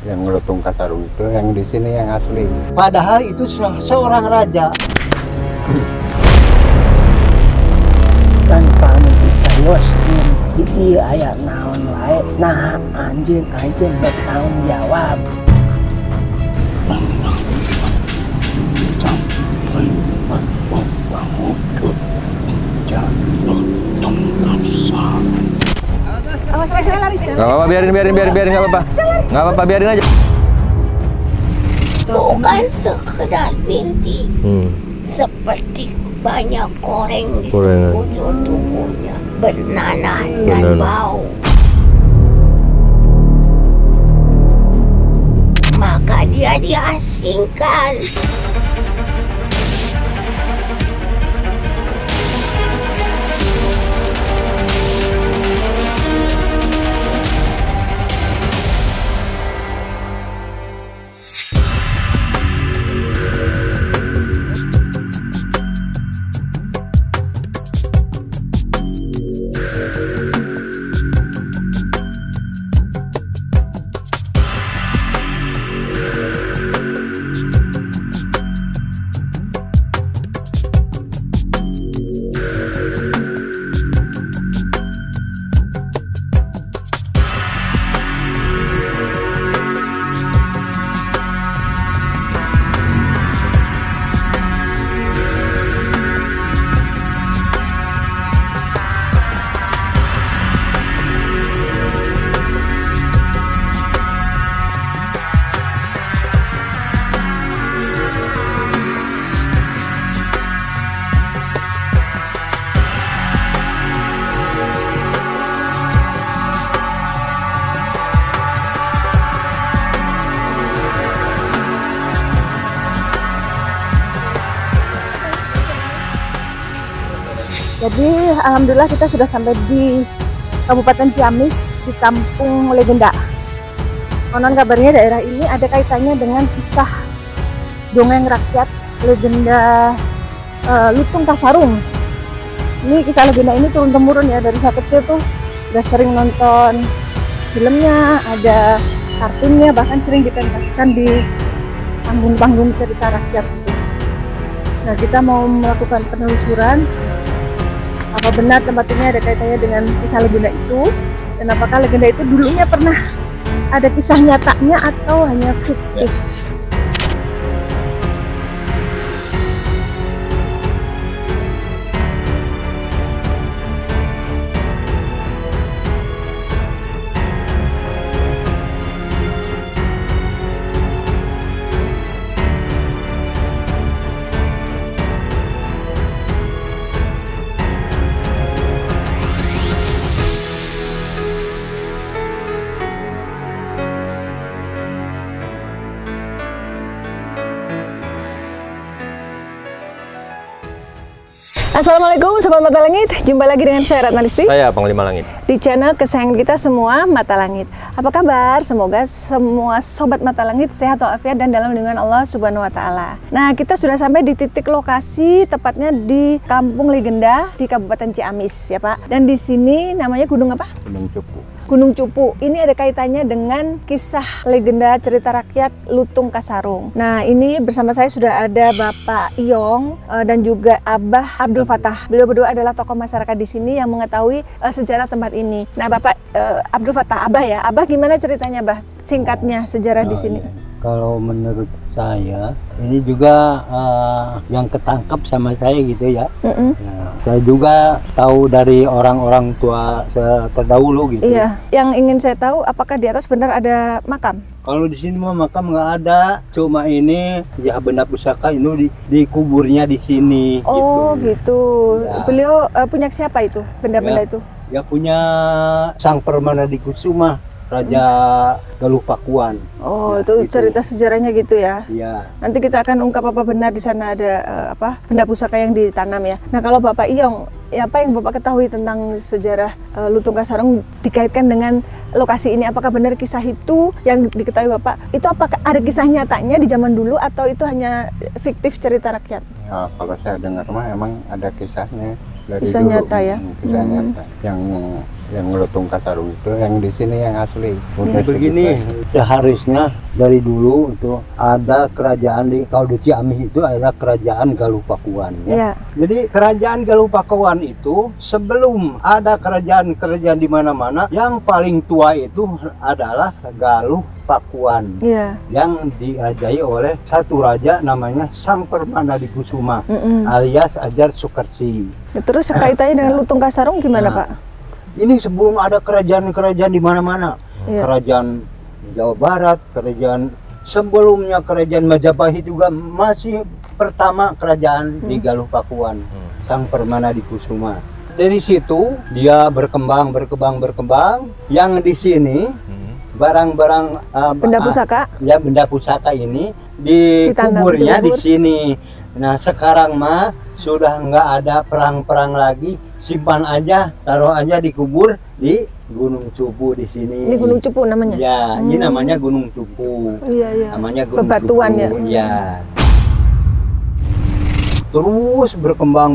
Yang Lutung Kasarung itu yang di sini yang asli. Padahal itu seorang raja. Dan kami dicayos di ayat naon lain. Nah anjing bertanggung jawab. Gak apa-apa, biarin, nggak apa-apa. Nggak apa-apa, biarin aja. Bukan sekedar binti, seperti banyak koreng di sekujur tubuhnya, bernanah dan bau. Maka dia diasingkan. Jadi alhamdulillah kita sudah sampai di Kabupaten Ciamis, di Kampung Legenda. Konon kabarnya daerah ini ada kaitannya dengan kisah dongeng rakyat legenda Lutung Kasarung. Ini kisah legenda ini turun-temurun ya, dari saya kecil tuh udah sering nonton filmnya, ada kartunnya, bahkan sering dipentaskan di panggung-panggung cerita rakyat. Nah, kita mau melakukan penelusuran apa benar tempat ini ada kaitannya dengan kisah legenda itu, dan apakah legenda itu dulunya pernah ada kisah nyatanya atau hanya fiktif. Assalamualaikum Sobat Mata Langit, jumpa lagi dengan saya Ratna Listi. Saya Panglima Langit. Di channel kesayangan kita semua, Mata Langit. Apa kabar? Semoga semua Sobat Mata Langit sehat walafiat dan dalam lindungan Allah Subhanahu wa Ta'ala. Nah, kita sudah sampai di titik lokasi, tepatnya di Kampung Legenda di Kabupaten Ciamis ya Pak. Dan di sini namanya Gunung apa? Gunung Cupu. Gunung Cupu. Ini ada kaitannya dengan kisah legenda cerita rakyat Lutung Kasarung. Nah, ini bersama saya sudah ada Bapak Iyong dan juga Abah Abdul Fattah. Beliau berdua adalah tokoh masyarakat di sini yang mengetahui sejarah tempat ini. Nah, Bapak Abdul Fattah, Abah ya. Abah gimana ceritanya, Bah? Singkatnya sejarah di sini. Iya. Kalau menurut saya, ini juga yang ketangkap sama saya gitu ya. Ya, saya juga tahu dari orang-orang tua terdahulu gitu. Iya, yang ingin saya tahu apakah di atas benar ada makam? Kalau di sini mah makam nggak ada, cuma ini ya benda pusaka ini dikuburnya di sini. Oh gitu. Ya. Beliau punya siapa itu benda-benda itu? Ya punya Sang Permanadikusuma, Raja Galuh Pakuan. Oh, ya, itu gitu. cerita sejarahnya gitu ya. Iya. Nanti kita akan ungkap apa benar di sana ada benda pusaka yang ditanam ya. Nah, kalau Bapak Iyong, apa yang Bapak ketahui tentang sejarah Lutung Kasarung dikaitkan dengan lokasi ini? Apakah benar kisah itu yang diketahui Bapak? Itu apakah ada kisah nyatanya di zaman dulu atau itu hanya fiktif cerita rakyat? Ya, kalau saya dengar mah emang ada kisahnya dari Kisah dulu. nyata ya? Kisah nyata yang Yang Lutung Kasarung itu yang di sini yang asli. Udah Begini, seharusnya dari dulu itu ada kerajaan kalau di Ciamis itu adalah kerajaan Galuh Pakuan. Iya. Jadi kerajaan Galuh Pakuan itu sebelum ada kerajaan-kerajaan di mana-mana, yang paling tua itu adalah Galuh Pakuan. Iya. Yang dirajai oleh satu raja namanya Sang Permanadikusuma alias Ajar Sukersi. Terus kaitannya dengan Lutung Kasarung gimana, Pak? Ini sebelum ada kerajaan-kerajaan di mana-mana. Iya. Kerajaan Jawa Barat, kerajaan sebelumnya kerajaan Majapahit juga masih pertama kerajaan di Galuh Pakuan, Sang Permanadikusuma. Dari situ dia berkembang. Yang di sini barang-barang Benda pusaka? Ya, benda pusaka ini Ditanam, dikuburnya di dikubur. sini. Nah, sekarang mah sudah nggak ada perang-perang lagi, simpan aja, taruh aja dikubur di Gunung Cupu di sini. Ini Gunung Cupu namanya? Ya, ini namanya Gunung Cupu. Iya, iya. Namanya Gunung Bebatuan Cupu. ya? Ya. Terus berkembang.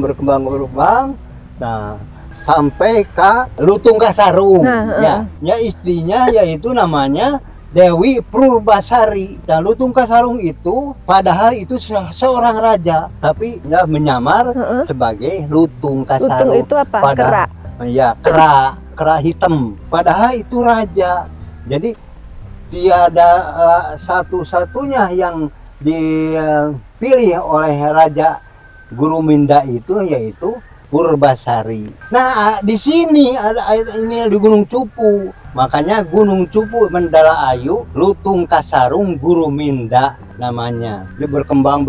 Nah, sampai ke Lutung Kasarung. Nah, Ya istrinya yaitu namanya Dewi Purbasari. Nah, Lutung Kasarung itu padahal itu seorang raja, tapi dia menyamar sebagai Lutung Kasarung. Lutung itu apa? Kera? Ya, kera hitam. Padahal itu raja. Jadi tiada satu-satunya yang dipilih oleh Raja Guruminda itu yaitu Purbasari. Nah, di sini ada ini di Gunung Cupu. Makanya Gunung Cupu Mendala Ayu, Lutung Kasarung Guruminda namanya. Dia berkembang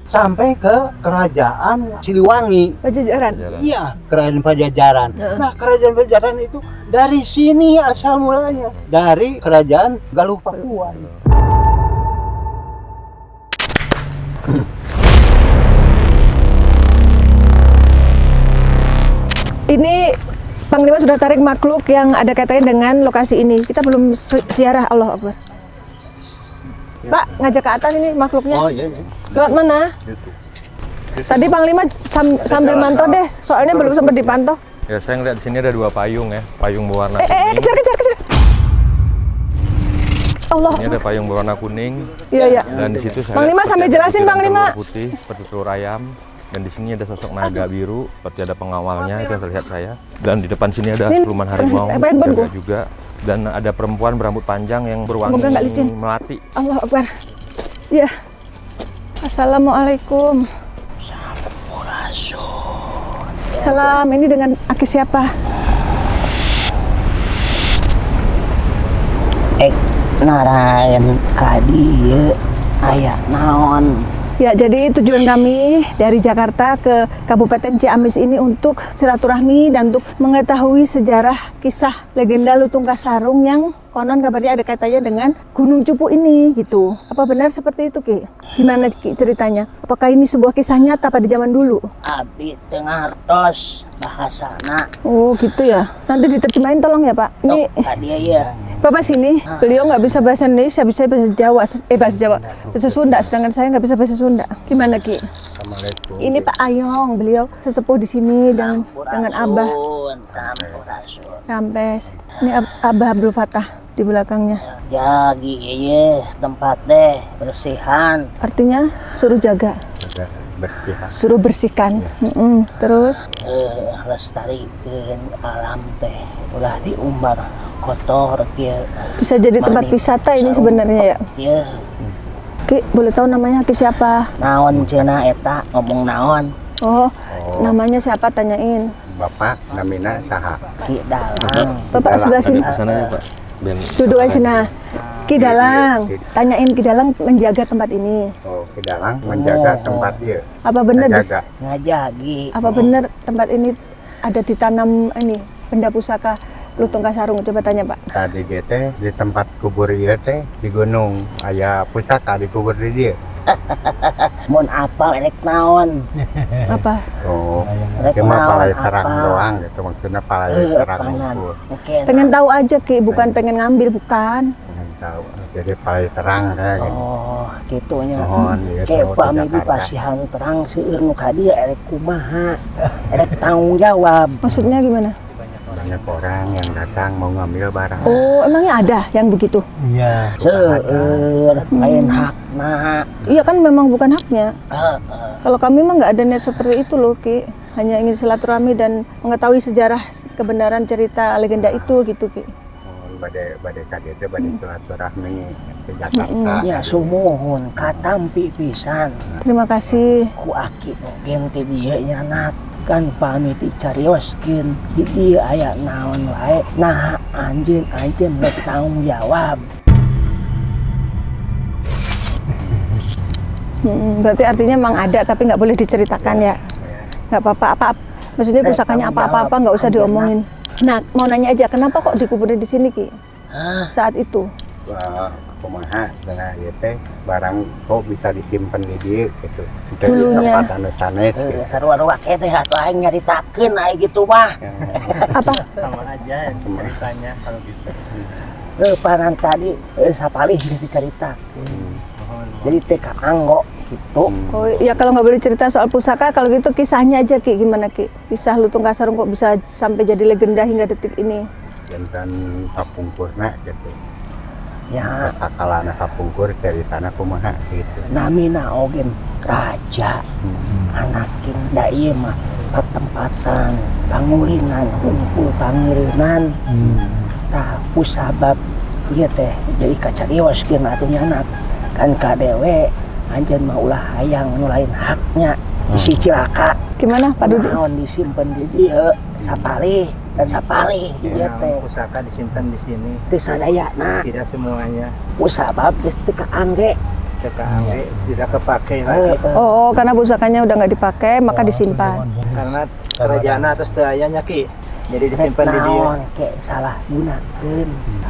sampai ke kerajaan Siliwangi. Pajajaran. Iya, kerajaan Pajajaran. Nah, kerajaan Pajajaran itu dari sini asal mulanya, dari kerajaan Galuh Pakuan. Ini Panglima sudah tarik makhluk yang ada kaitannya dengan lokasi ini. Kita belum ziarah, Allah Akbar. Pak, ngajak ke atas ini makhluknya. Oh iya. Lewat mana? Tadi Panglima sambil mantau deh, soalnya belum sempat dipantau. Ya, saya ngeliat di sini ada 2 payung ya, payung berwarna kuning. Kejar. Allah. Ini ada payung berwarna kuning. Iya. Dan di situ saya Panglima lihat sambil seperti ada jelasin, butiran Panglima. telur putih seperti telur ayam. Dan di sini ada sosok naga biru, seperti ada pengawalnya itu yang terlihat saya. Dan di depan sini ada siluman harimau jaga juga. Dan ada perempuan berambut panjang yang berwangi melati. Allah Akbar. Ya. Assalamualaikum. Salam. Ini dengan aki siapa? Narayan kadieu aya naon? Ya, jadi tujuan kami dari Jakarta ke Kabupaten Ciamis ini untuk silaturahmi dan untuk mengetahui sejarah kisah legenda Lutung Kasarung yang konon kabarnya ada kaitannya dengan Gunung Cupu ini gitu. Apa benar seperti itu, Ki? Gimana, Ki, ceritanya? Apakah ini sebuah kisah nyata pada zaman dulu? Abi teu ngartos bahasana. Oh, gitu ya. Nanti diterjemahin tolong ya, Pak. Ini Dia ya. Bapak sini, beliau nggak bisa bahasa Indonesia, bisa bahasa Jawa, bahasa Sunda, sedangkan saya nggak bisa bahasa Sunda. Gimana, Ki? Assalamualaikum. Ini Pak Ayong, beliau sesepuh di sini dan dengan Abah Kampes. Ini Abah Abdul Fatah di belakangnya. Jadi iya tempat deh bersihan. Artinya suruh jaga, Berpihak. suruh bersihkan. Terus Lestarikan alam teh ulah diumbar kotor kieu. bisa jadi tempat wisata ini sebenarnya ya. Ieu Ki, boleh tahu namanya Ki siapa? naon cenah eta ngomong naon? Oh, namanya siapa, tanyain. Bapak namina saha? Ki Dalang. Bapak sebelah sini. Di sana ya, Pak. Ben, Duduk aja sini. Ki Dalang, tanyain Ki Dalang menjaga tempat ini. Oh, ke dalang menjaga tempat dia. Apa benar? Menjaga. Ngajagi. Apa benar tempat ini ada ditanam ini benda pusaka Lutung Kasarung? Coba tanya, Pak. Tadi dia teh di tempat kubur dia teh di gunung. Aya pusaka di kubur di dia. Mun apal elek naon? Apa? Oh, Rek cuma naon, palai terang apa? doang gitu. Maksudnya palai terang Panan. kubur. Mungkin. Pengen tahu aja, Ki, bukan pengen ngambil, bukan. Pengen tahu. Jadi palai terang kayak gitu. Oh, gitunya. Mohon dia Kayak tahu pami di di Jakarta. pasihan terang seueur nu ka dieu elek kumaha. Elek tanggung jawab. Maksudnya gimana? banyak orang yang datang mau ngambil barang. Oh, emangnya ada yang begitu? Iya. Seueur lain hakna. Iya kan memang bukan haknya. Kalau kami mah nggak ada niat seperti itu loh, Ki. Hanya ingin silaturahmi dan mengetahui sejarah kebenaran cerita legenda itu gitu, Ki. Badai kade teh badai silaturahmi ke Jakarta. Ya sumuhun katampi pisan. Terima kasih. Ku aki ogen teh dieu nya nak kan pamit dicarioskeun di dieu aya naon wae. Nah anjeun rek tanggung jawab. Berarti artinya memang ada tapi nggak boleh diceritakan ya? Nggak apa-apa. Maksudnya pusakanya apa-apa nggak usah diomongin. Nah, mau nanya aja, kenapa kok dikuburin di sini, Ki? Saat itu? Kumaha dengan ieu teh barang kok bisa disimpan di dieu gitu. Di Dulunya. tempat anu sanes gitu. Sarua-rua teh atuh aing nyaritakeun aya gitu mah. Apa? Sama aja ceritanya kalau gitu. Paran tadi sapalih geus dicarita. Jadi teh ka anggo gitu. Oh ya kalau nggak boleh cerita soal pusaka, kalau gitu kisahnya aja, Ki. Gimana, Ki? Kisah Lutung Kasarung kok bisa sampai jadi legenda hingga detik ini? Jantan kapungkurna gitu. Ya, Sakalana kapungkur dari tanah kumaha gitu. namina ogen raja. Anakin da ieu mah patempatan pangulinan kumpul pangirinan. Tah kusabab ieu teh jadi kacarioskeun atuh nyanak. Kan kadewe anjeun mah ulah hayang nu lain haknya isi cilaka. Gimana, Pak Dudi? Naon disimpen di dieu sapalih dan sapalih ieu teh. Pusaka disimpan di sini. Teu sadayana Tidak semuanya. kusabab geus teu kaangge. Angge tidak kepakai lagi. Oh, karena pusakanya udah nggak dipakai, maka disimpan. Karena kerajaan atas teu aya nya, Ki. Jadi disimpan di dia. Naon ke salah gunakeun.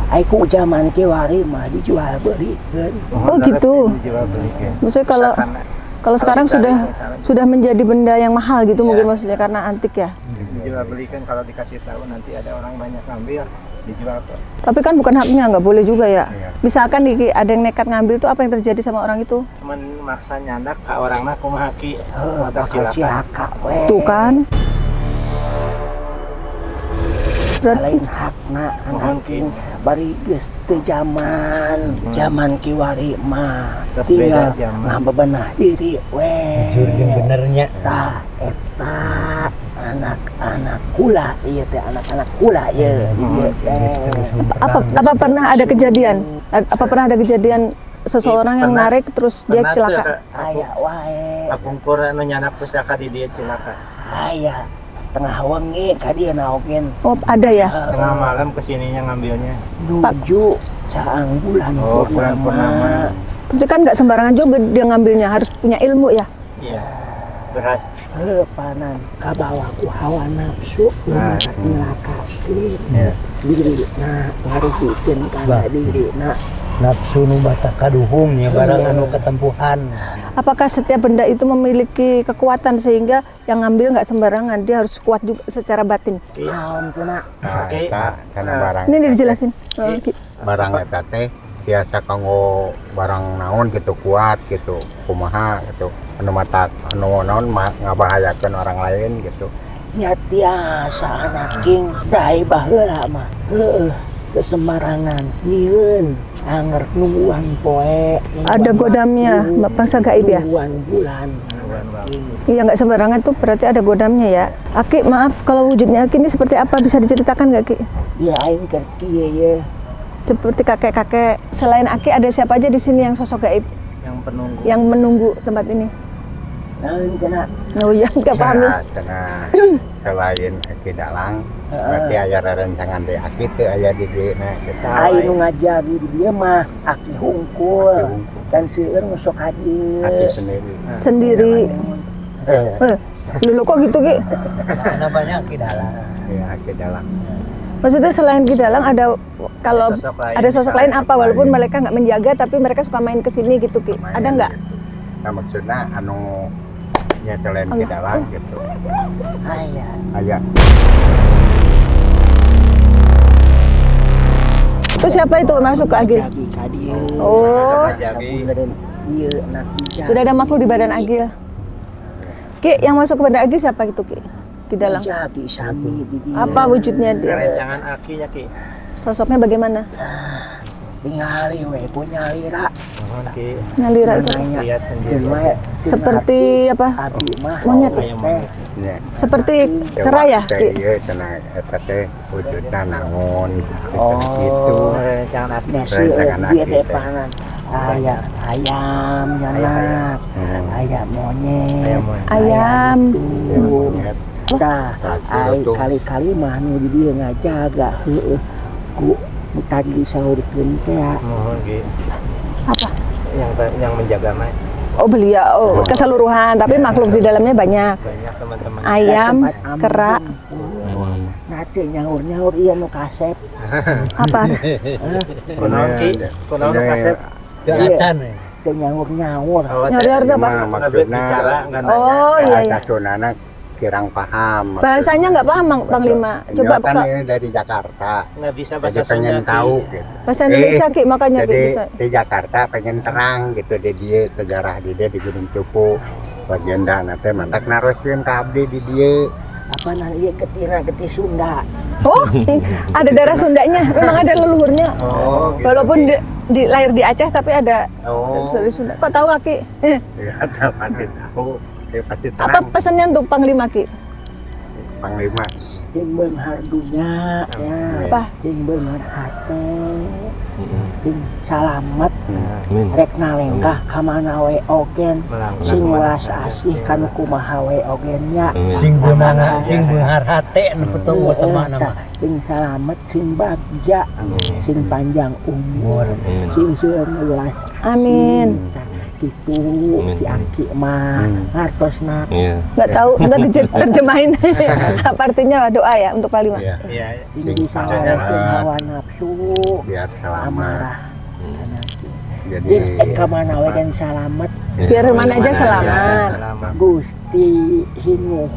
Ai ku zaman kiwari mah dijual beulikeun. Oh, gitu. Dijual belikan. Maksudnya kalau sekarang sudah menjadi benda yang mahal gitu mungkin maksudnya karena antik ya. Dijual belikan kalau dikasih tahu nanti ada orang banyak ngambil dijual kok. Tapi kan bukan haknya, nggak boleh juga ya. Iya. Misalkan Ki, ada yang nekat ngambil tuh apa yang terjadi sama orang itu? Cuman maksa nyandak ka orangna kumaha Ki. Bakal cilaka we. Tuh kan. Berarti Lain hakna anakin bari geus teu zaman kiwari mah Tapi tinggal beda zaman. mah bebenah diri we. benernya. Tah eta anak-anak kula ieu teh anak-anak kula ieu di dieu teh. apa pernah ada kejadian? Apa pernah ada kejadian seseorang yang Pernah. narik terus dia celaka? Aya wae. Kapungkur anu nyanak pusaka di dia cilaka. Aya tengah wengi ka dieu naogeun Oh, ada ya. Tengah malam kesininya ngambilnya. nuju caang bulan Oh, bulan purnama. Tapi kan nggak sembarangan juga dia ngambilnya, harus punya ilmu ya. Iya. Berat. panan kabawa ku hawa nafsu ngelakakeun Ya. diri nah ngaruhikeun kana diri nah Nafsu nu batak kaduhung ya barang anu ketempuhan. Apakah setiap benda itu memiliki kekuatan sehingga yang ngambil nggak sembarangan, dia harus kuat juga secara batin? naon teh nak Nah, Oke. eta kana barang. Ini dijelasin. Oh, Barang eta teh biasa kanggo barang naon gitu kuat gitu kumaha gitu anu mata anu naon ngabahayakeun orang lain gitu. nya tiasa anaking dai baheula mah heueuh teu sembarangan nyieun anger nungguan poe Ada godamnya, bangsa gaib ya? nungguan bulan Iya, nggak sembarangan tuh berarti ada godamnya ya. Aki, maaf kalau wujudnya Aki ini seperti apa, bisa diceritakan nggak Ki? ya aing keur kieu ye Seperti kakek-kakek. Selain Aki ada siapa aja di sini yang sosok gaib Yang penunggu. yang menunggu tempat ini? naon cenah Oh iya, nggak paham ya. Cenah selain Aki Dalang berarti aya rerencangan di Aki teu aya di dieu gitu. aing nu ngajari di dieu mah aki hungkul dan seueur nu sok Aki hadir sendiri. Sendiri. Dulu kok gitu Ki? Karena banyak di dalam. Ya Aki Dalang. Maksudnya selain Ki Dalang ada kalau Sosok lain ada sosok misalnya. lain apa walaupun mereka nggak menjaga tapi mereka suka main ke sini gitu Ki? Ada nggak? Nah maksudnya anu ya selain Ki Dalang gitu. aya Aya Itu siapa itu masuk ke Agil? jagi ka dieu Oh, sabuleun ieu anak tiga sudah ada makhluk di badan Agil. Ki, yang masuk ke badan Agil siapa itu Ki? di dalam? Jadi sami di dia. Apa wujudnya dia? Rencangan akinya Ki. Sosoknya bagaimana? Ningali we punya lira. Mohon Ki. Nalira itu Lihat sendiri. seperti apa? Abi mah Monyet. Ya. Seperti kera ya? Ki? Iya, tenang. Eta teh wujudna naon gitu. Oh, rencangan aki. nasi dia depanan. Ayam nyanak. Ayam monyet. Ayam monyet. Ayam. Monyet. Tah, kali-kali mah nu di dia ngajaga heueuh. Ku tadi saurikeun teh. Mohon Ki. Apa? Yang menjaga mah Oh beliau keseluruhan, tapi makhluk di dalamnya banyak. banyak teman-teman. Ayam, kera, Nanti nyaur-nyaur iya nu kasep. apa? Kunaon Ki? Kunaon kasep? Acan ya. Teu nyaur-nyaur. Nyaur apa? Bicara nggak nanya. Oh iya iya. Anak kirang paham. Bahasanya nggak paham Panglima. Coba kan buka ini dari Jakarta. Nggak bisa Jadi bahasa pengen Sunda, Ki. tahu gitu. bahasa Indonesia Ki, makanya Ki Jadi bisa. di Jakarta pengen terang gitu di dia sejarah di dia di Gunung Cupu legenda nanti mantak naroskeun ka abdi di dia. Apa nanti ketina keti Sunda. Oh, ada darah Sundanya. Memang ada leluhurnya. Oh, gitu. Walaupun di lahir di Aceh tapi ada Oh, dari Sunda. Kok tahu Ki? ya pasti tahu. Dia pasti terang. Apa pesannya untuk Panglima Ki? Panglima. Jeung beunghar dunya ya. Apa? Jeung beunghar hate. Jeung salamet Amin. rek nalengkah ka mana we ogen. Melangkah Sing kemana welas saja. asih kana kumaha we ogen nya. Sing beunghar hate nu peteng sama nama. Sing salamet, sing bagja, sing panjang umur, sing seueur welas. Amin. Gitu si Aki mah ngartosna. Iya. Nggak tahu, nggak terjemahin. Apa artinya doa ya untuk Panglima? Iya. Iya. Sing disalamekeun hawa nafsu, Biar selamat. amarah. Jadi Jeung ka mana we dan salamet. Biar mana aja selamat. Selamat. Gusti Hinu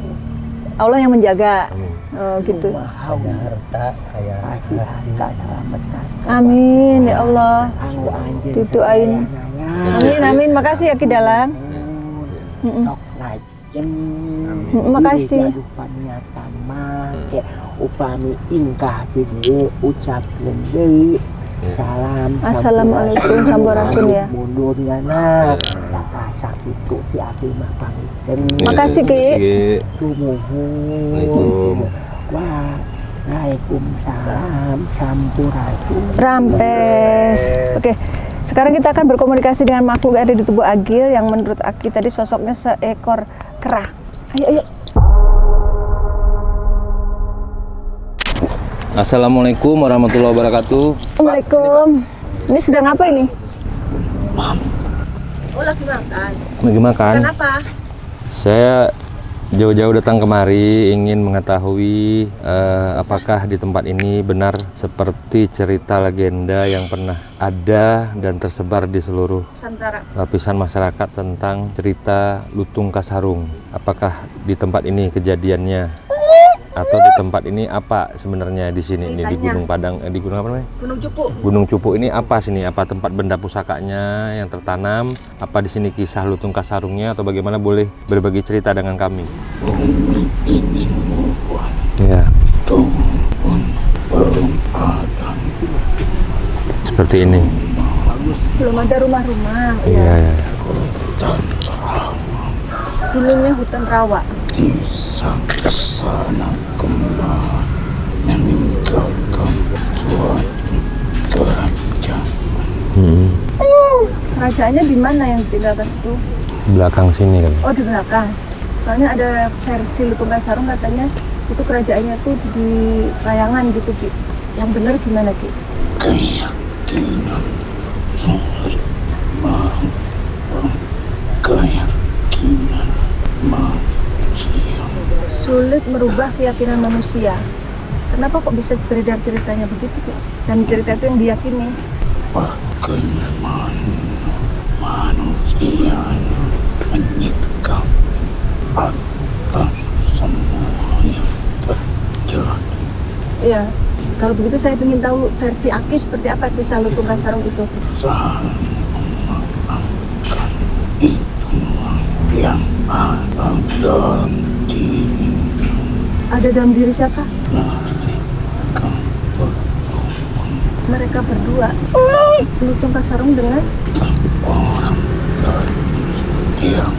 Allah yang menjaga. Oh gitu. Harta kayak kasih harta selamatkan. Amin ya Allah. Anu anjeun Didoain. Amin amin. Makasih ya Ki Dalang. Dok lajeng. Makasih. Gadupan nyata make upami ingkah di dieu ucapkeun deui. Salam. Assalamualaikum sampurasun ya. Mundur nyana. Rasa kitu ti Aki mah pamikeun. Makasih Ki. Tumuhun. Waalaikumsalam. Sampurasun. Rampes. Oke. Sekarang kita akan berkomunikasi dengan makhluk yang ada di tubuh Agil yang menurut Aki tadi sosoknya seekor kera. Ayo ayo. Assalamualaikum warahmatullahi wabarakatuh. Assalamualaikum. Ini sedang apa ini? Oh lagi makan. Lagi makan. Kenapa? Saya jauh-jauh datang kemari ingin mengetahui apakah di tempat ini benar seperti cerita legenda yang pernah ada dan tersebar di seluruh Nusantara. lapisan masyarakat tentang cerita Lutung Kasarung. Apakah di tempat ini kejadiannya? Atau di tempat ini apa sebenarnya di sini? Ini di Gunung Padang, di Gunung apa namanya? Gunung Cupu. Gunung Cupu ini apa sini? Apa tempat benda pusakanya yang tertanam? Apa di sini kisah Lutung Kasarungnya atau bagaimana? Boleh berbagi cerita dengan kami. Ya. Seperti ini. Belum ada rumah-rumah. Iya, ya. Dulunya hutan rawa. Sana kembali meninggalkan suatu kerajaan. Kerajaannya di mana yang ditinggalkan itu? Belakang sini kan. Oh di belakang. Soalnya ada versi Lutung Kasarung katanya itu kerajaannya tuh di Layangan gitu Ki. Yang benar gimana Ki? Keyakinan sulit merubah keyakinan manusia. Sulit merubah keyakinan manusia. Kenapa kok bisa beredar ceritanya begitu Ki? Dan cerita itu yang diyakini. Bagaimana manusia menyikap atas semua yang terjadi. Iya. Kalau begitu saya ingin tahu versi Aki seperti apa kisah Lutung Kasarung itu. Saling memaafkan itulah yang ada dalam diri Ada dalam diri siapa? Mereka berdua. Lutung Kasarung dengan orang yang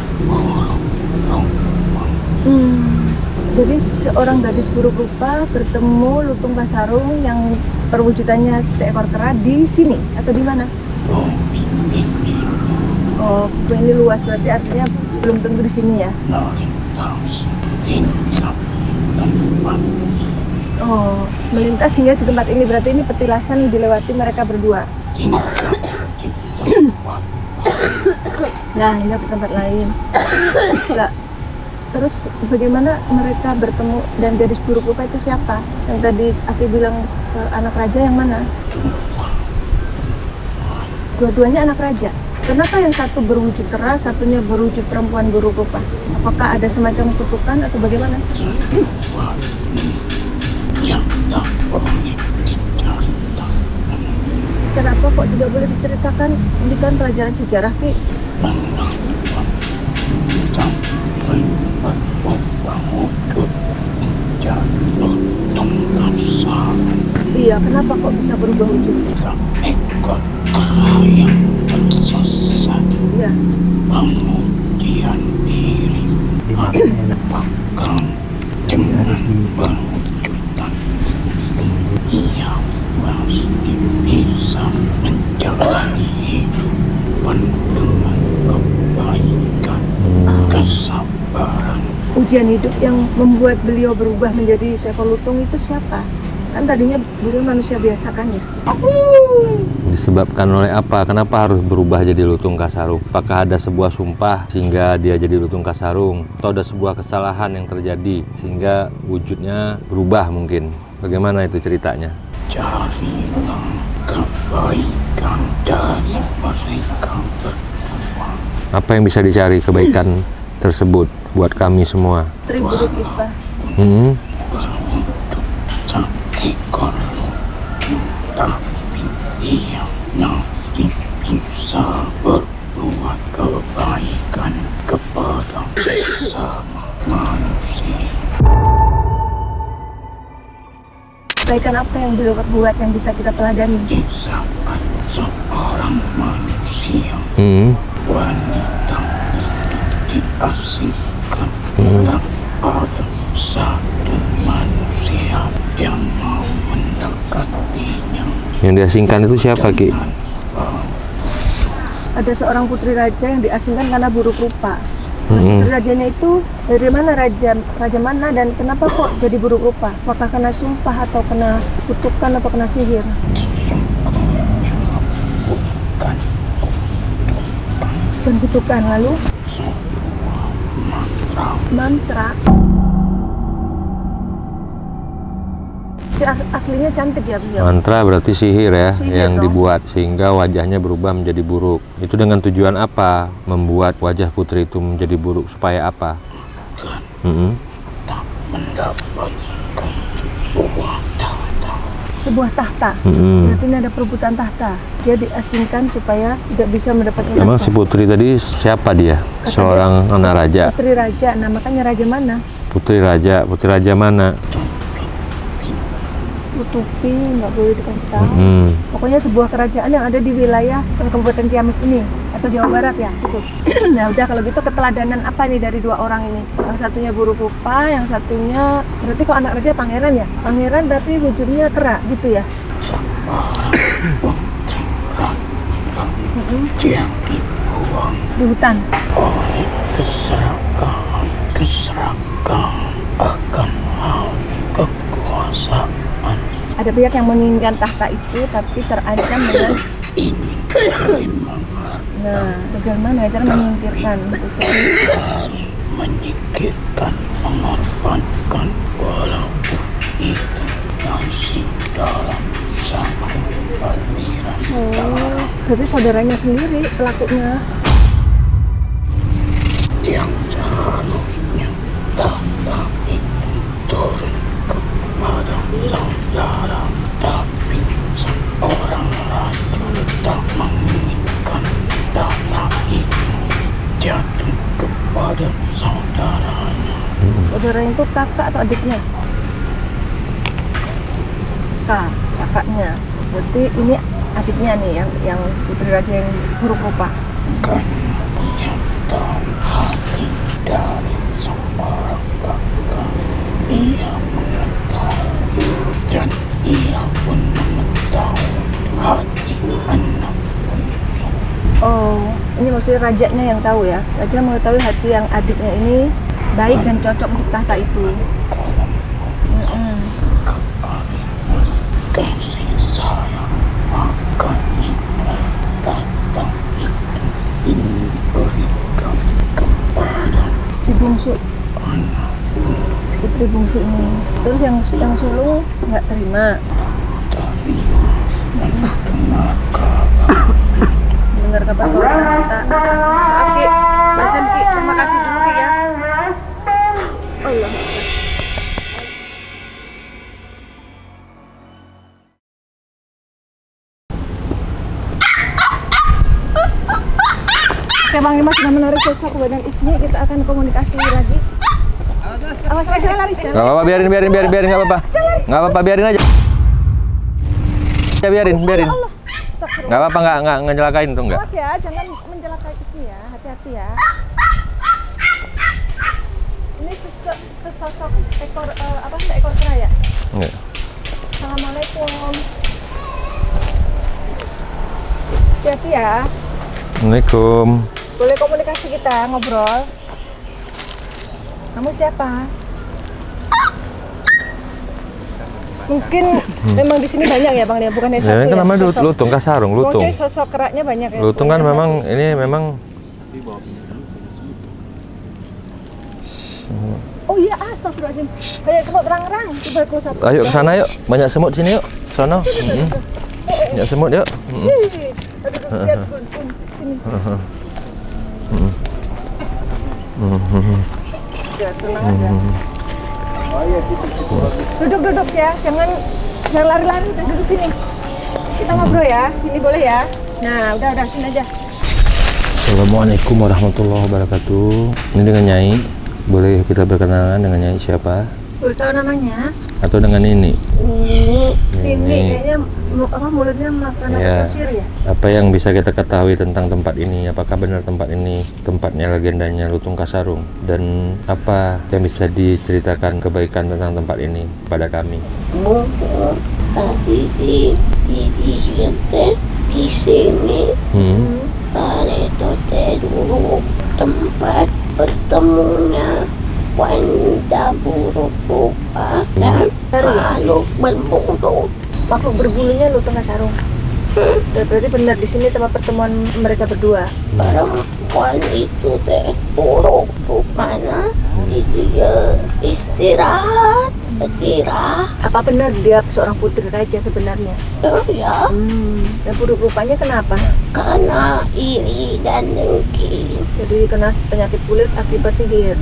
Jadi seorang gadis buruk rupa bertemu Lutung Kasarung yang perwujudannya seekor kera di sini atau di mana? Oh, ini luas berarti artinya belum tentu di sini ya? Oh, melintas hingga di tempat ini berarti ini petilasan dilewati mereka berdua. Nah, ini ke tempat lain. Enggak. Terus bagaimana mereka bertemu dan gadis buruk rupa itu siapa? Yang tadi Aki bilang ke anak raja yang mana? Dua-duanya anak raja. Kenapa yang satu berwujud kera, satunya berwujud perempuan buruk rupa? Apakah ada semacam kutukan atau bagaimana? Kenapa kok tidak boleh diceritakan? Ini kan pelajaran sejarah, Ki. Iya, kenapa kok bisa berubah wujud? Ekor kera yang tersesat, Iya. kemudian diri bahkan dengan berwujudan ia masih bisa menjalani hidup penuh dengan kebaikan, kesabaran. Ujian hidup yang membuat beliau berubah menjadi seekor lutung itu siapa? Kan tadinya beliau manusia biasa kan ya? Disebabkan oleh apa? Kenapa harus berubah jadi Lutung Kasarung? Apakah ada sebuah sumpah sehingga dia jadi Lutung Kasarung? Atau ada sebuah kesalahan yang terjadi sehingga wujudnya berubah mungkin? Bagaimana itu ceritanya? Carilah kebaikan dari mereka berdua. Apa yang bisa dicari kebaikan tersebut buat kami semua? Triburuk Ipa. Ekor tapi ia masih bisa berbuat kebaikan kepada sesama manusia. Kebaikan apa yang beliau perbuat yang bisa kita teladani? Di saat seorang manusia wanita diasingkan, tak ada satu manusia yang mau mendekatinya. Yang diasingkan itu siapa, Ki? Ada seorang putri raja yang diasingkan karena buruk rupa. Putri rajanya itu dari mana, raja mana, dan kenapa kok jadi buruk rupa? Apakah kena sumpah atau kena kutukan atau kena sihir? Bukan kutukan, lalu? Mantra. Aslinya cantik ya beliau. Mantra berarti sihir ya, Sihir yang dong. dibuat sehingga wajahnya berubah menjadi buruk. Itu dengan tujuan apa? Membuat wajah putri itu menjadi buruk supaya apa? Tak mendapatkan sebuah tahta. Sebuah tahta. Berarti ini ada perebutan tahta. Dia diasingkan supaya tidak bisa mendapatkan Emang tahta. si putri tadi siapa dia? Seorang anak raja. Putri raja. Nah, makanya raja mana? Putri raja mana? Tutupi, nggak boleh dikasih tahu. Pokoknya sebuah kerajaan yang ada di wilayah Kabupaten Ciamis ini atau Jawa Barat ya. Gitu. Nah udah, kalau gitu keteladanan apa nih dari dua orang ini? Yang satunya buruk rupa, yang satunya berarti kalau anak raja pangeran ya? Pangeran berarti wujudnya kera gitu ya? Yang dibuang Di hutan. oleh keserakahan akan haus kekuasaan. Ada pihak yang menginginkan tahta itu tapi terancam dengan Ini memang nah, bagaimana cara menyingkirkan itu? menyingkirkan, mengorbankan, walaupun itu masih dalam satu aliran. Oh, berarti saudaranya sendiri pelakunya. Yang seharusnya tahta itu turun kepada saudara, tapi seorang raja tak menginginkan tahta itu jatuh kepada saudaranya. Saudaranya itu kakak atau adiknya? kakaknya. Berarti ini adiknya nih yang putri raja yang buruk rupa. Kan dia tahu hati dari seorang kakak. Ia mengetahui dan ia pun mengetahui hati anak bungsu. Oh, ini maksudnya rajanya yang tahu ya. Raja mengetahui hati yang adiknya ini baik dan cocok untuk tahta itu. Kasih sayang, makanya tahta itu diberikan kepada Si bungsu, putri bungsu ini. Terus yang sulung nggak terima. Dengar kabar kalau kita. Oke, Mbak Semki, terima kasih dulu Ki, ya. Allah. Oke, Bang Dimas sudah menarik cocok badan Ismi, kita akan komunikasi lagi. Awas, saya lari. Nggak apa-apa, biarin, nggak apa-apa. Nggak apa-apa, biarin aja. Ya, biarin. Nggak apa-apa, nggak ngejelakain tuh, nggak. Awas ya, jangan mencelakai Ismi ya, hati-hati ya. Ini sesosok seekor kera ya? Iya. Assalamualaikum. Hati-hati ya. Assalamualaikum. Boleh komunikasi kita, ngobrol. Kamu siapa? Mungkin memang di sini banyak ya Bang ya, bukan Ya, ini kan namanya lutung kasarung, lutung. Maksudnya sosok keraknya banyak ya. Lutung kan memang ini memang. Oh iya, astagfirullahaladzim. Banyak semut rang-rang. Coba aku satu. Ayo ke sana yuk, banyak semut sini yuk. Sono. Banyak semut yuk. Aduh, lihat Gun, sini. Ya, tenang aja. Duduk ya, jangan lari-lari, duduk sini. Kita ngobrol ya, sini boleh ya. Nah, udah sini aja. Assalamualaikum warahmatullahi wabarakatuh. Ini dengan Nyai, boleh kita berkenalan dengan Nyai siapa? Boleh tahu namanya? Atau dengan ini? Ini kayaknya mulutnya makan Ya. pasir ya? Apa yang bisa kita ketahui tentang tempat ini? Apakah benar tempat ini tempatnya legendanya Lutung Kasarung? Dan apa yang bisa diceritakan kebaikan tentang tempat ini pada kami? Di sini ada dulu tempat bertemunya wanita buruk rupa dan makhluk berbulu. Makhluk berbulunya Lutung Kasarung. Berarti benar di sini tempat pertemuan mereka berdua. Perempuan itu buruk rupanya, dia istirahat. Apa benar dia seorang putri raja sebenarnya? Ya, Dan buruk rupanya kenapa? karena iri dan dengki. Jadi kena penyakit kulit akibat sihir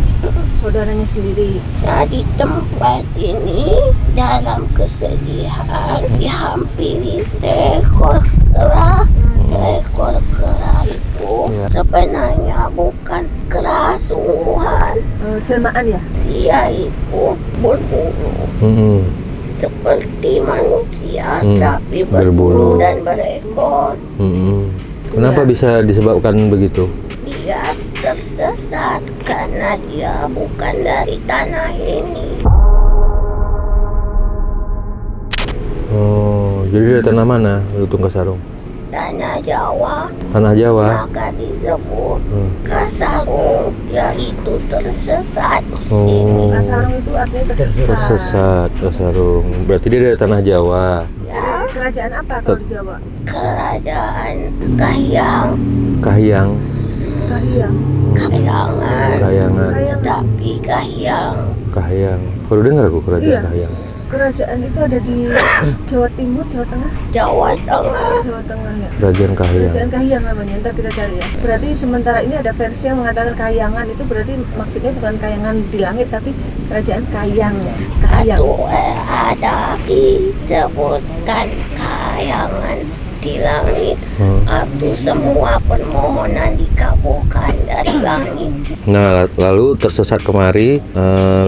saudaranya sendiri. Nah, di tempat ini dalam kesedihan dihampiri seekor kera. Seekor kera itu sebenarnya bukan kera sungguhan. Jelmaan ya? Dia itu berbulu seperti manusia, tapi berbulu dan berekor. Kenapa bisa disebabkan begitu? Dia tersesat karena dia bukan dari tanah ini. Oh, jadi dari tanah mana Lutung Kasarung? Tanah Jawa. Tanah Jawa. Maka disebut Kasarung. Dia itu tersesat di sini. Kasarung itu artinya tersesat. Tersesat Kasarung. Berarti dia dari tanah Jawa. Ya, Kerajaan apa kalau di Jawa? kerajaan Kahyang. Kahyang. Kahyangan. Tapi Kahyang. Kahyang. Baru dengar aku kerajaan Iya. Kahyang. Kerajaan itu ada di Jawa Timur, Jawa Tengah, Jawa Tengah. Jawa Tengah ya. Kerajaan Kahyang. Kerajaan Kahyang namanya, ntar kita cari ya. Berarti sementara ini ada versi yang mengatakan Kahyangan, itu berarti maksudnya bukan Kahyangan di langit, tapi kerajaan Kahyang ya. Kahyang. Atau ada disebutkan Kahyangan di langit. Atau semua permohonan dikabulkan dari langit. Nah, lalu tersesat kemari,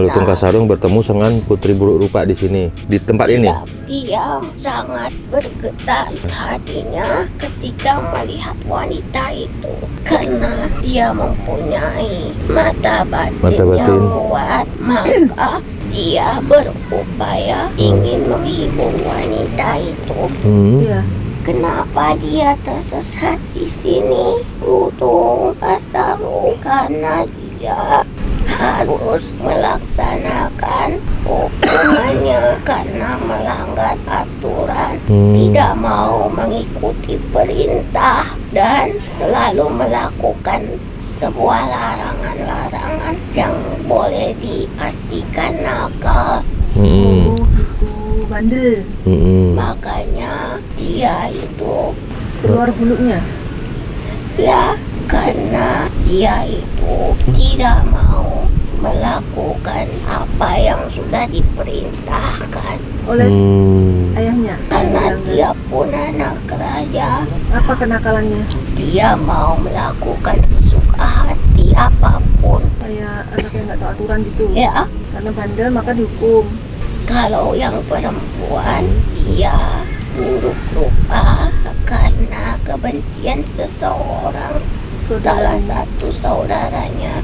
Lutung Kasarung bertemu dengan Putri Buruk Rupa di sini, di tempat ini. Dia sangat bergetar hatinya ketika melihat wanita itu, karena dia mempunyai mata batin yang kuat. Maka dia berupaya ingin menghibur wanita itu. Kenapa dia tersesat di sini, Lutung Kasarung? Karena dia harus melaksanakan hukumannya karena melanggar aturan, tidak mau mengikuti perintah dan selalu melakukan sebuah larangan-larangan yang boleh diartikan nakal. Bandel. Makanya dia itu Keluar bulunya. ya, karena dia itu tidak mau melakukan apa yang sudah diperintahkan Oleh ayahnya. karena dia pun anak raja. Apa kenakalannya? Dia mau melakukan sesuka hati apapun. Kayak anak yang nggak tahu aturan gitu. Ya, Karena bandel maka dihukum. kalau yang perempuan dia buruk rupa karena kebencian seseorang, salah satu saudaranya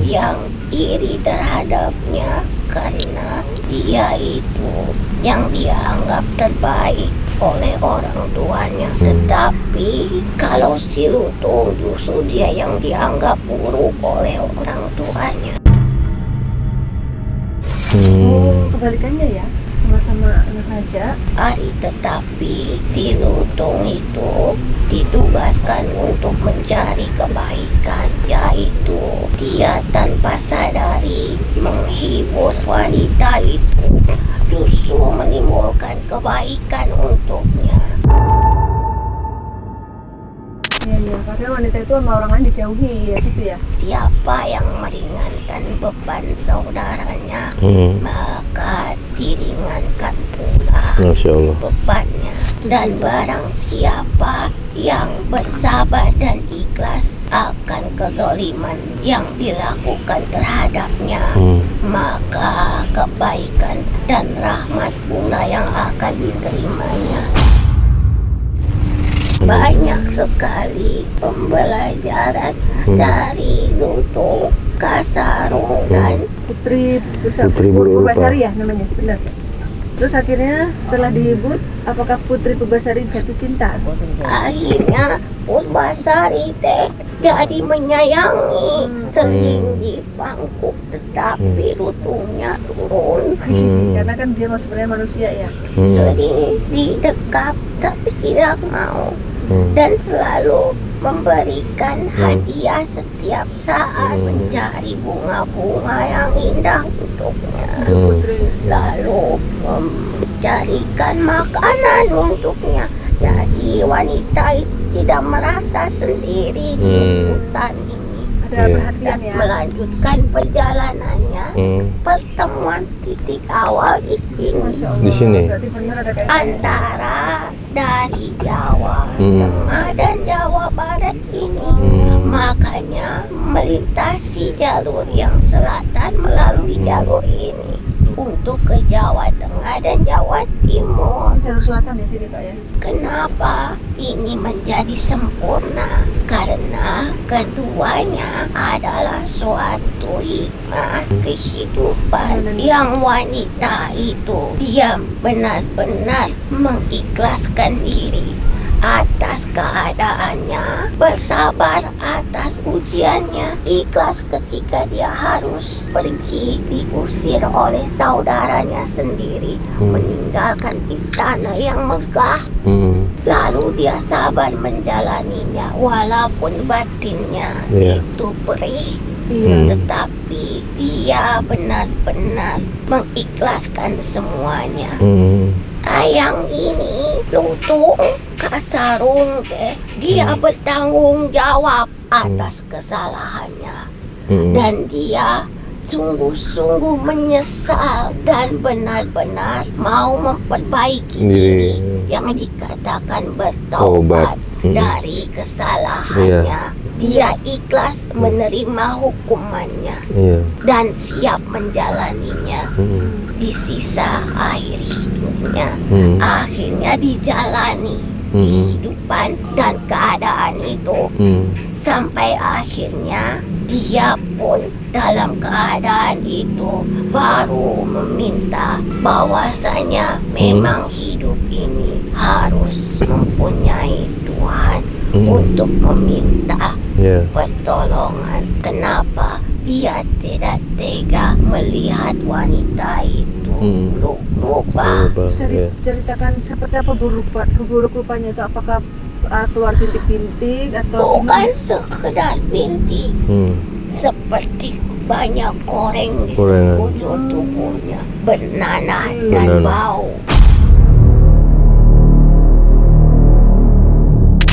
yang iri terhadapnya karena dia itu yang dianggap terbaik oleh orang tuanya. Tetapi kalau si Lutung justru dia yang dianggap buruk oleh orang tuanya. Oh, kebalikannya ya. Sama-sama anak raja. Tetapi si Lutung itu ditugaskan untuk mencari kebaikan, yaitu dia tanpa sadari menghibur wanita itu justru menimbulkan kebaikan untuknya. Iya, padahal wanita itu sama orang lain dijauhi ya gitu ya. Siapa yang meringankan beban saudaranya, maka diringankan pula Masya Allah. bebannya. Dan barang siapa yang bersabar dan ikhlas akan kezaliman yang dilakukan terhadapnya, maka kebaikan dan rahmat pula yang akan diterimanya. Banyak sekali pembelajaran dari Lutung Kasarung dan Putri Buruk Rupa. Purbasari ya namanya, benar. Terus akhirnya setelah dihibur, apakah Putri Purbasari jatuh cinta? akhirnya Purbasari teh jadi menyayangi, sering dibangkuk, tetapi Lutungnya turun. Karena kan dia sebenarnya manusia ya. Sering didekap tapi tidak mau, dan selalu memberikan hadiah setiap saat, mencari bunga-bunga yang indah untuknya, lalu mencarikan makanan untuknya. Jadi wanita itu tidak merasa sendiri di hutan ini. Ada perhatian ya. Melanjutkan perjalanannya. Pertemuan titik awal di sini. Di sini. Berarti benar ada kayak Antara dari Jawa Tengah dan Jawa Barat ini. Makanya melintasi jalur yang selatan melalui jalur ini untuk ke Jawa Tengah dan Jawa Timur. jalur selatan ya sini Pak ya. Kenapa ini menjadi sempurna? Karena keduanya adalah suatu hikmah kehidupan yang wanita itu dia benar-benar mengikhlaskan diri atas keadaannya, bersabar atas ujiannya, ikhlas ketika dia harus pergi diusir oleh saudaranya sendiri, meninggalkan istana yang megah. Lalu dia sabar menjalaninya walaupun batinnya itu perih. Tetapi dia benar-benar mengikhlaskan semuanya. Yang ini Lutung Kasarung dia bertanggung jawab atas kesalahannya, dan dia sungguh-sungguh menyesal dan benar-benar mau memperbaiki diri yang dikatakan bertobat dari kesalahannya. dia ikhlas menerima hukumannya dan siap menjalaninya di sisa akhir hidupnya. Akhirnya dijalani kehidupan dan keadaan itu sampai akhirnya dia pun dalam keadaan itu baru meminta bahwasanya memang hidup ini harus mempunyai Tuhan untuk meminta pertolongan. Kenapa dia tidak tega melihat wanita itu berubah? Bisa diceritakan seperti apa buruk rupanya itu? Apakah keluar bintik-bintik atau bukan sekedar bintik, seperti banyak koreng di sekujur tubuhnya, bernanah dan bau.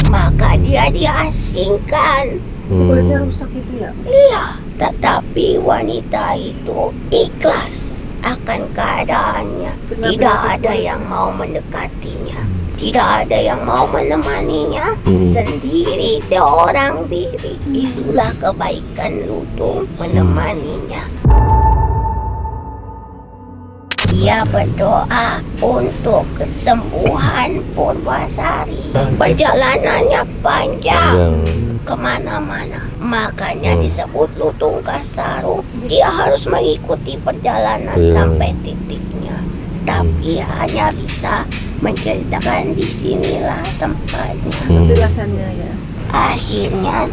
Maka dia diasingkan. Kulitnya rusak itu ya? Iya, tetapi wanita itu ikhlas akan keadaannya. Tidak ada yang mau mendekatinya, tidak ada yang mau menemaninya. Sendiri, seorang diri. Itulah kebaikan Lutung, menemaninya. Dia berdoa untuk kesembuhan Purbasari. Perjalanannya panjang kemana-mana, makanya disebut Lutung Kasarung. Dia harus mengikuti perjalanan sampai titiknya, tapi hanya bisa menceritakan di sinilah tempatnya. Penjelasannya ya. Akhirnya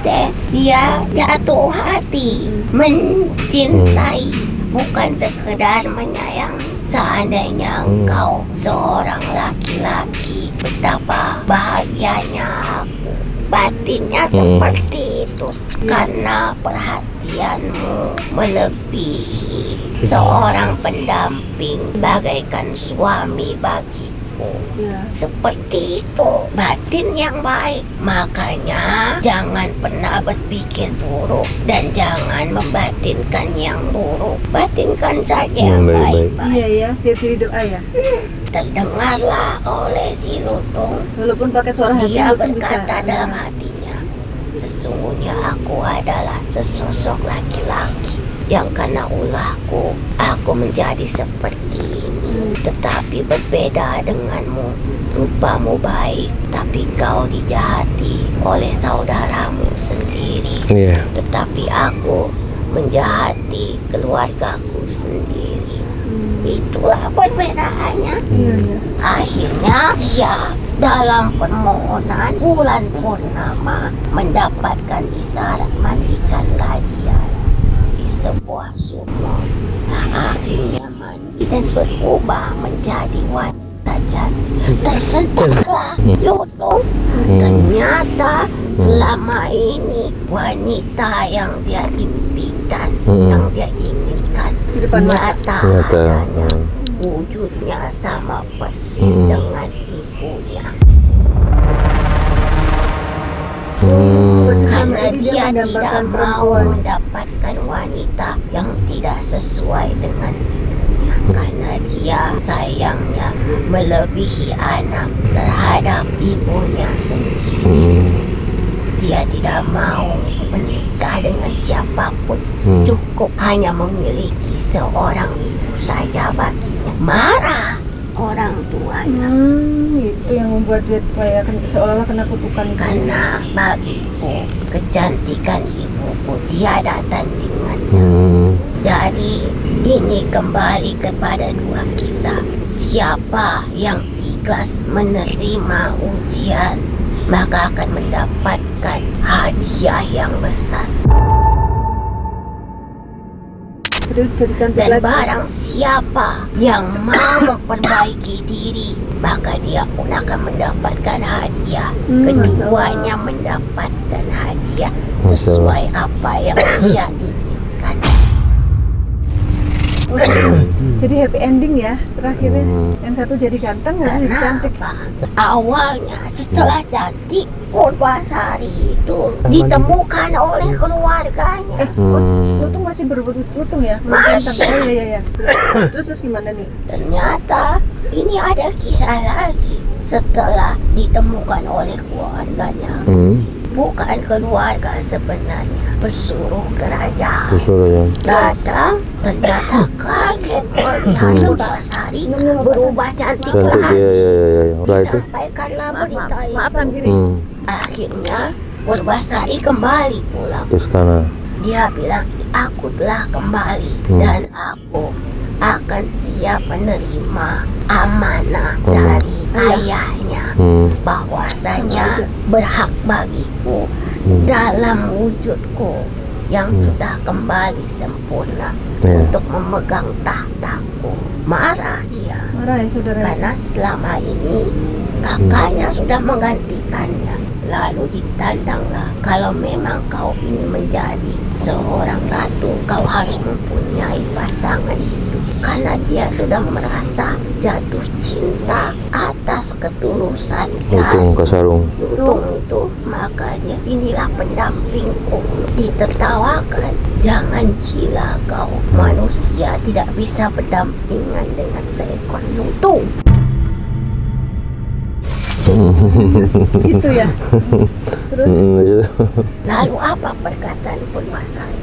dia jatuh hati, mencintai, bukan sekedar menyayangi. Seandainya engkau seorang laki-laki, betapa bahagianya aku. Batinnya seperti itu, karena perhatianmu melebihi seorang pendamping, bagaikan suami bagiku. Seperti itu batin yang baik. Makanya jangan pernah berpikir buruk dan jangan membatinkan yang buruk. Batinkan saja yang baik-baik. Iya ya, dia doa ya. Terdengarlah oleh si Lutung. Walaupun pakai suara hati, dia Lutung berkata bisa. dalam hatinya, sesungguhnya aku adalah sesosok laki-laki yang karena ulahku aku menjadi seperti ini. Tetapi berbeda denganmu, rupamu baik, tapi kau dijahati oleh saudaramu sendiri. Tetapi aku menjahati keluargaku sendiri. Itulah perbedaannya. Akhirnya dia dalam permohonan bulan purnama mendapatkan isyarat mandikanlah dia di sebuah sumur. Akhirnya mandi dan berubah menjadi wanita cantik. Tersentaklah Lutung. Ternyata selama ini wanita yang dia impikan, yang dia inginkan, nyata adanya. Wujudnya sama persis dengan ibunya. Karena dia tidak mau mendapatkan wanita yang tidak sesuai dengan ibunya. Karena dia sayangnya melebihi anak terhadap ibunya sendiri. Dia tidak mau menikah dengan siapapun. Cukup hanya memiliki seorang ibu saja baginya. Marah orang tuanya. Itu yang membuat dia kayak seolah-olah kena kutukan. Karena bagiku kecantikan ibuku tiada tandingannya. Jadi ini kembali kepada dua kisah. Siapa yang ikhlas menerima ujian, maka akan mendapatkan hadiah yang besar. Dan barang siapa yang mau memperbaiki diri, maka dia pun akan mendapatkan hadiah. Keduanya mendapatkan hadiah sesuai apa yang dia inginkan. Jadi happy ending ya terakhirnya. Yang satu jadi ganteng, yang satu jadi cantik. Awalnya setelah cantik, Purbasari itu ditemukan oleh keluarganya. Lutung masih Lutung ya? Masih. Oh iya. Terus gimana nih? Ternyata ini ada kisah lagi. Setelah ditemukan oleh keluarganya, bukan keluarga sebenarnya, pesuruh kerajaan. Pesuruh ya. Datang, ternyata kaget melihat Purbasari berubah cantik Cantik lagi. ya. Setelah itu. Disampaikanlah berita itu. Hmm. Akhirnya Purbasari kembali pulang. Ke istana. Dia bilang, aku telah kembali dan aku akan siap menerima amanah dari ayahnya, bahwasanya berhak bagiku dalam wujudku yang sudah kembali sempurna untuk memegang tahtaku. Marah dia, karena selama ini kakaknya sudah menggantikannya. Lalu ditantanglah, kalau memang kau ingin menjadi seorang ratu, kau harus mempunyai pasangan hidup. Karena dia sudah merasa jatuh cinta atas ketulusan Lutung Kasarung. Lutung itu, maka dia, inilah pendampingku. Ditertawakan, jangan gila kau, manusia tidak bisa berdampingan dengan seekor lutung. Gitu ya. Terus Lalu apa perkataan Purbasari?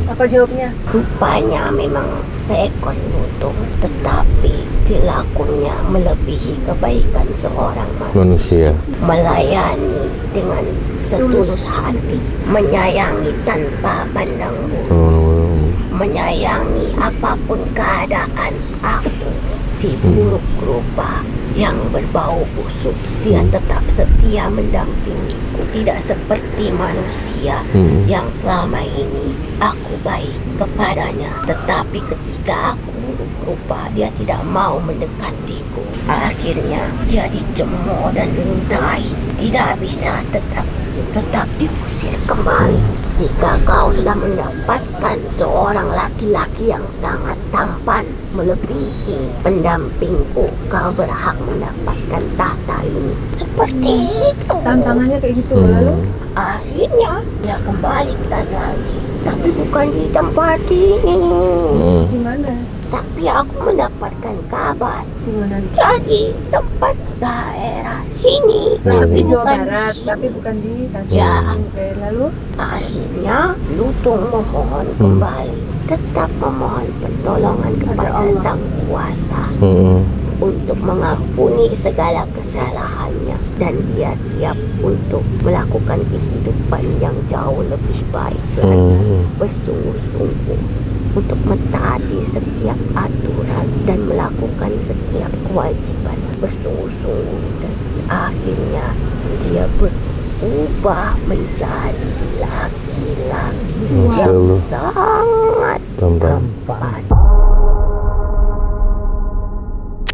apa jawabnya? Rupanya memang seekor lutung, tetapi perilakunya melebihi kebaikan seorang manusia. Melayani dengan setulus hati, menyayangi tanpa pandang bulu, menyayangi apapun keadaan aku, si buruk rupa yang berbau busuk, dia tetap setia mendampingiku. Tidak seperti manusia yang selama ini aku baik kepadanya, tetapi ketika aku buruk rupa, dia tidak mau mendekatiku. Akhirnya dia dijemur dan diludahi, tidak bisa tetap diusir kembali. Jika kau sudah mendapatkan seorang laki-laki yang sangat tampan melebihi pendampingku, kau berhak mendapatkan tahta ini. Seperti itu. Tantangannya kayak gitu. Lalu akhirnya dia kembali lagi, tapi bukan di tempat ini. di mana? Tapi aku mendapatkan kabar Di mana? lagi tempat daerah sini, Tapi Jawa bukan Barat, di sini. tapi bukan di Tasik. Ya. Oke, lalu Akhirnya Lutung memohon kembali, tetap memohon pertolongan kepada Sang Kuasa untuk mengampuni segala kesalahannya, dan dia siap untuk melakukan kehidupan yang jauh lebih baik lagi, bersungguh-sungguh untuk mentaati setiap aturan dan melakukan setiap kewajiban bersungguh-sungguh, dan akhirnya dia berubah menjadi laki-laki yang sangat tampan.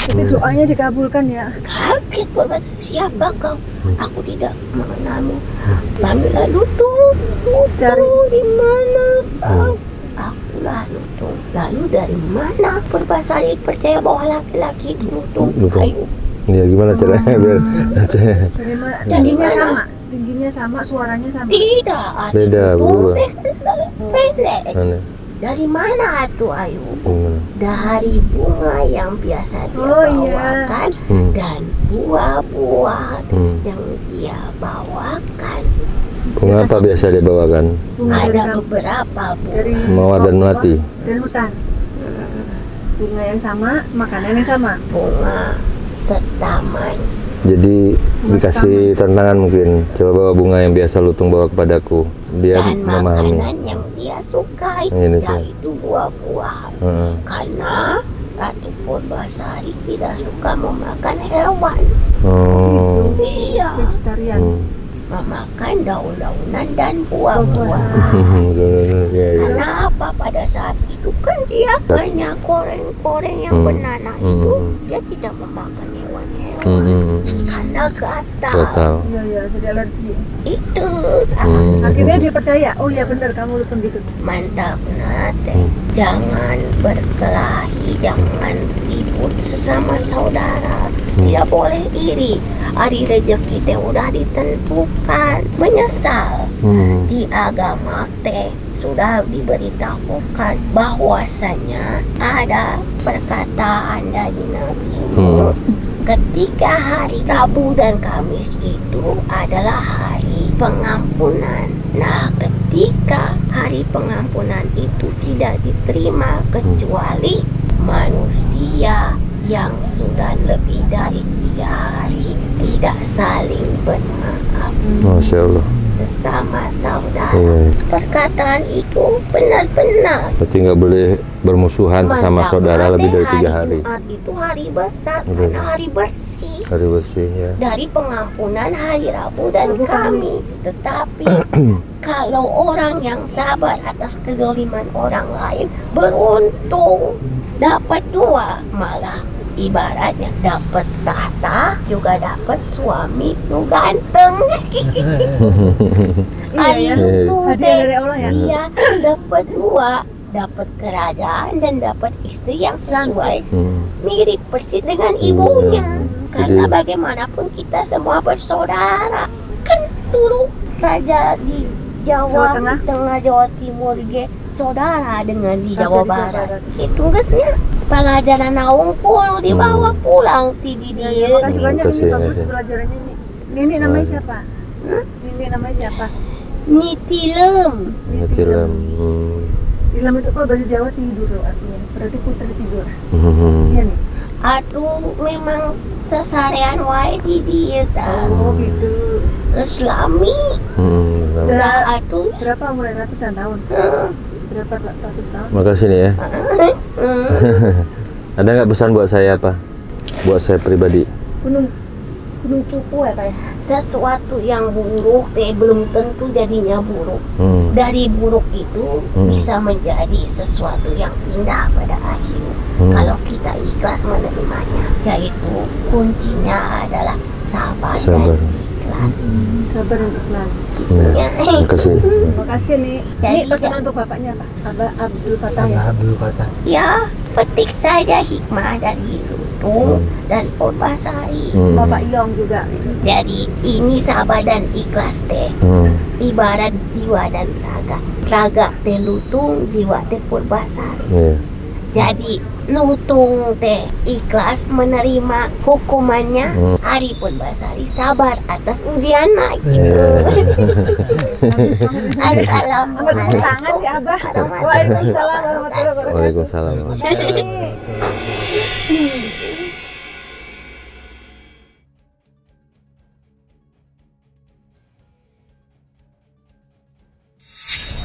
tapi doanya dikabulkan ya. Kaget Purbasari, siapa kau? Aku tidak mengenalmu. Panggillah Lutung. Cari. Di mana kau? Akulah Lutung. Lalu dari mana Purbasari percaya bahwa laki-laki itu Lutung? Ayo. Ya gimana caranya biar Bagaimana? Tingginya sama, tingginya sama, suaranya sama. Tidak. beda berubah. Pendek. Aneh. Dari mana tuh Ayu? Gimana? Dari bunga yang biasa dia bawakan dan buah-buah yang dia bawakan. Bunga apa biasa dia bawakan? Ada beberapa bunga. Mawar dan melati. Dan hutan. Bunga yang sama, makanan yang sama. Bunga setaman. Jadi dikasih tantangan mungkin, coba bawa bunga yang biasa Lutung bawa kepadaku. Dia Dan memahami. makanan yang dia sukai, Ini tuh. yaitu buah-buahan. Karena Ratu Purbasari tidak suka memakan hewan. Oh. Iya, Vegetarian. memakan daun-daunan dan buah-buahan. Ya, ya. Karena apa, pada saat itu kan dia banyak koreng-koreng yang bernanah itu, dia tidak memakan hewan-hewan karena gatal. Total. Iya, iya, jadi alergi. Itu Akhirnya dia percaya, oh ya benar kamu Lutung gitu. mantap nate. Jangan berkelahi, jangan ribut sesama saudara. Tidak boleh iri. Hari rezeki teh udah ditentukan. Menyesal. Di agama teh sudah diberitahukan bahwasanya ada perkataan dari Nabi Nuh. Ketika hari Rabu dan Kamis itu adalah hari pengampunan. Nah, ketika hari pengampunan itu tidak diterima kecuali manusia yang sudah lebih dari 3 hari tidak saling bermaaf. Masya Allah. Sesama saudara. Iya. Perkataan itu benar-benar. Berarti nggak boleh bermusuhan sama saudara lebih dari 3 hari. Jumat itu hari besar, karena hari bersih. Hari bersih ya. Dari pengampunan hari Rabu dan Kamis. Tetapi kalau orang yang sabar atas kezaliman orang lain beruntung dapat 2, malah ibaratnya dapat tahta juga dapat suami yang ganteng. Iya, hadiah dari Allah ya. Iya, dapat 2, dapat kerajaan dan dapat istri yang sesuai, mirip persis dengan ibunya. Karena bagaimanapun kita semua bersaudara. Kan dulu raja di Jawa Tengah, Jawa Timur saudara dengan di Jawa Barat. Itu guysnya pelajaran naung pun dibawa pulang di dia. Makasih banyak, ini bagus pelajarannya ini. Ini namanya siapa? Ini namanya siapa? Nitilem. Nitilem. Nitilem itu kalau bahasa Jawa tidur artinya. Berarti putri tidur. Iya nih. Aduh, memang sesarian wae di dia tahu. Oh gitu. Islami. Berapa mulai ratusan tahun? Berapa ratus tahun? Makasih nih ya. Ada nggak pesan buat saya apa? Buat saya pribadi? Gunung cupu ya kayak. Sesuatu yang buruk belum tentu jadinya buruk. Dari buruk itu bisa menjadi sesuatu yang indah pada akhirnya. Kalau kita ikhlas menerimanya, yaitu kuncinya adalah sabar. Dan ikhlas. Sabar dan ikhlas. Gitunya. Makasih. Makasih nih. Ini pesan untuk bapaknya apa? Abah Abdul Fatah ya. Abdul Fatah. Ya, petik saja hikmah dari Lutung dan Purbasari. Bapak Iyong juga. Jadi ini sabar dan ikhlas teh. Ibarat jiwa dan raga. Raga teh Lutung, jiwa teh Purbasari. Jadi Lutung teh ikhlas menerima hukumannya, hari Purbasari sabar atas ujiannya gitu. Assalamualaikum. Tangan ya Abah. Waalaikumsalam warahmatullahi wabarakatuh. Waalaikumsalam.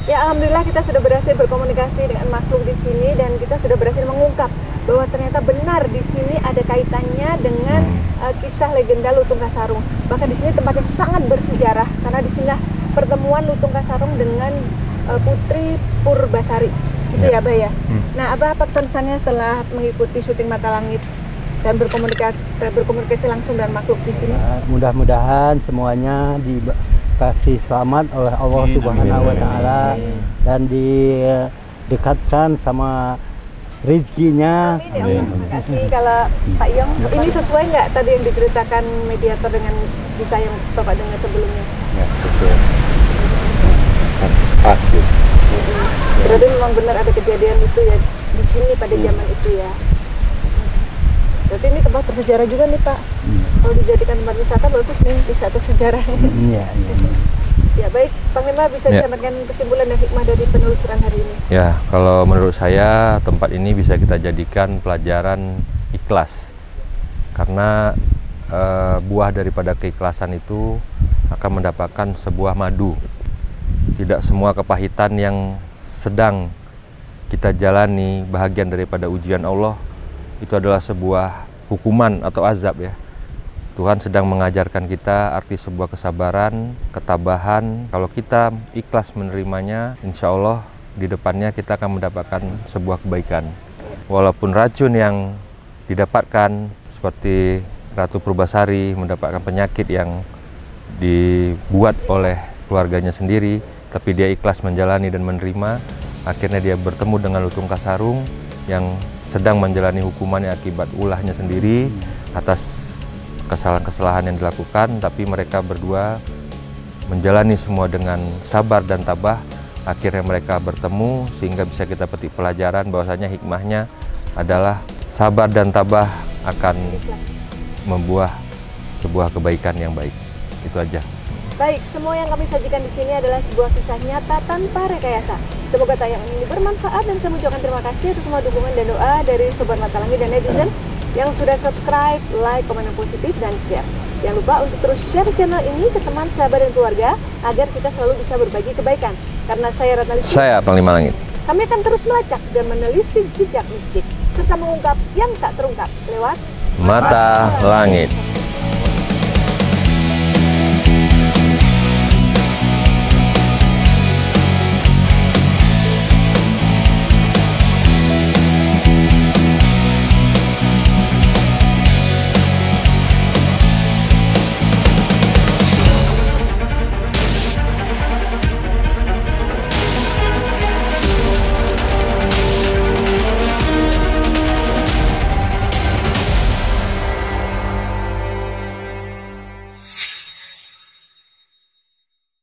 Ya, alhamdulillah kita sudah berhasil berkomunikasi dengan makhluk di sini dan kita sudah berhasil mengungkap bahwa ternyata benar di sini ada kaitannya dengan kisah legenda Lutung Kasarung. Bahkan di sini tempat yang sangat bersejarah karena di sini pertemuan Lutung Kasarung dengan Putri Purbasari. Gitu ya, Abah ya. Nah, Abah apa pesan-pesannya setelah mengikuti syuting Mata Langit dan berkomunikasi langsung dengan makhluk di sini? Mudah-mudahan semuanya dikasih selamat oleh Allah Subhanahu wa Ta'ala dan didekatkan sama rezekinya. Terima kasih. Kalau Pak Iyong, ini sesuai nggak tadi yang diceritakan mediator dengan kisah yang Bapak dengar sebelumnya? Ya, betul. Pasti. Berarti memang benar ada kejadian itu ya di sini pada zaman itu ya. Berarti ini tempat bersejarah juga nih Pak. Kalau dijadikan tempat wisata bagus nih, wisata sejarah. Iya. Ya baik, Panglima bisa disampaikan kesimpulan dan hikmah dari penelusuran hari ini. Ya, kalau menurut saya tempat ini bisa kita jadikan pelajaran ikhlas. Karena buah daripada keikhlasan itu akan mendapatkan sebuah madu. Tidak semua kepahitan yang sedang kita jalani bahagian daripada ujian Allah itu adalah sebuah hukuman atau azab ya. Tuhan sedang mengajarkan kita arti sebuah kesabaran, ketabahan. Kalau kita ikhlas menerimanya, insya Allah di depannya kita akan mendapatkan sebuah kebaikan. Walaupun racun yang didapatkan seperti Ratu Purbasari mendapatkan penyakit yang dibuat oleh keluarganya sendiri, tapi dia ikhlas menjalani dan menerima. Akhirnya dia bertemu dengan Lutung Kasarung yang sedang menjalani hukumannya akibat ulahnya sendiri atas kesalahan-kesalahan yang dilakukan, tapi mereka berdua menjalani semua dengan sabar dan tabah. Akhirnya mereka bertemu sehingga bisa kita petik pelajaran bahwasanya hikmahnya adalah sabar dan tabah akan membuah sebuah kebaikan yang baik. Itu aja. Baik, semua yang kami sajikan di sini adalah sebuah kisah nyata tanpa rekayasa. Semoga tayangan ini bermanfaat dan saya mengucapkan terima kasih atas semua dukungan dan doa dari Sobat Mata Langit dan netizen yang sudah subscribe, like, komen yang positif, dan share. Jangan lupa untuk terus share channel ini ke teman, sahabat, dan keluarga agar kita selalu bisa berbagi kebaikan. Karena saya Ratna Listy, Saya Panglima Langit. kami akan terus melacak dan menelisik jejak mistik serta mengungkap yang tak terungkap lewat Mata Langit.